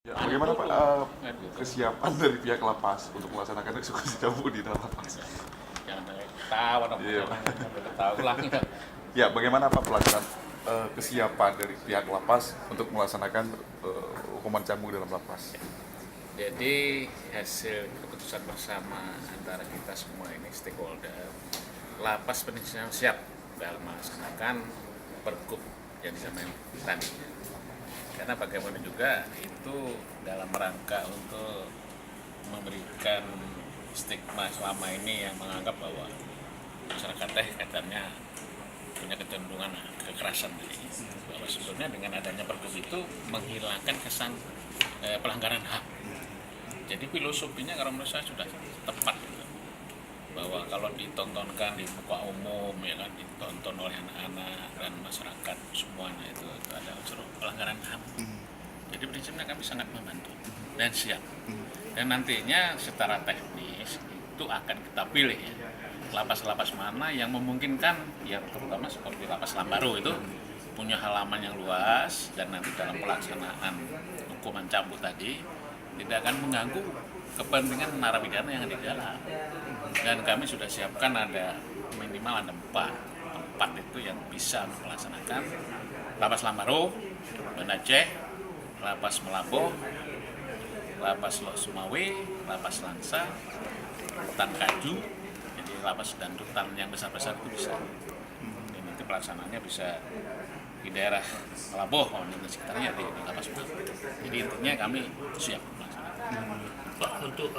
Ya, bagaimana Pak kesiapan dari pihak lapas untuk melaksanakan eksekusi cabut di dalam lapas? Jangan ketawa dong, Iya. sampai ketawa ulang. Ya, bagaimana Pak pelaksanaan kesiapan dari pihak lapas untuk melaksanakan hukuman cambuk dalam lapas? Jadi hasil keputusan bersama antara kita semua ini stakeholder, lapas penelitian siap dalam melaksanakan pergub yang disampaikan tadi. Karena bagaimana juga itu dalam rangka untuk memberikan stigma selama ini yang menganggap bahwa masyarakat kaitannya punya kecenderungan kekerasan tadi. Bahwa sebetulnya dengan adanya pergub itu menghilangkan kesan pelanggaran HAM. Jadi filosofinya kalau menurut saya sudah tepat gitu. Bahwa kalau ditontonkan di muka umum ya kan, ditonton oleh anak-anak dan masyarakat semuanya itu ada unsur pelanggaran HAM. Jadi prinsipnya kami sangat membantu dan siap. Dan nantinya secara teknis itu akan kita pilih ya, lapas-lapas mana yang memungkinkan, ya terutama seperti lapas Lambaru itu punya halaman yang luas dan nanti dalam pelaksanaan hukuman cambuk tadi tidak akan mengganggu kepentingan narapidana yang ada di dalam. Dan kami sudah siapkan ada minimal ada 4 itu yang bisa melaksanakan lapas Lambaru, Banda Aceh, lapas Melaboh, lapas Lok Sumawe, lapas Langsa, rutan Kaju, jadi lapas dan rutan yang besar-besar itu bisa. Dan nanti pelaksanaannya bisa di daerah Melaboh, dan sekitarnya di lapas Melaboh. Jadi intinya kami siap melaksanakan. Pak, untuk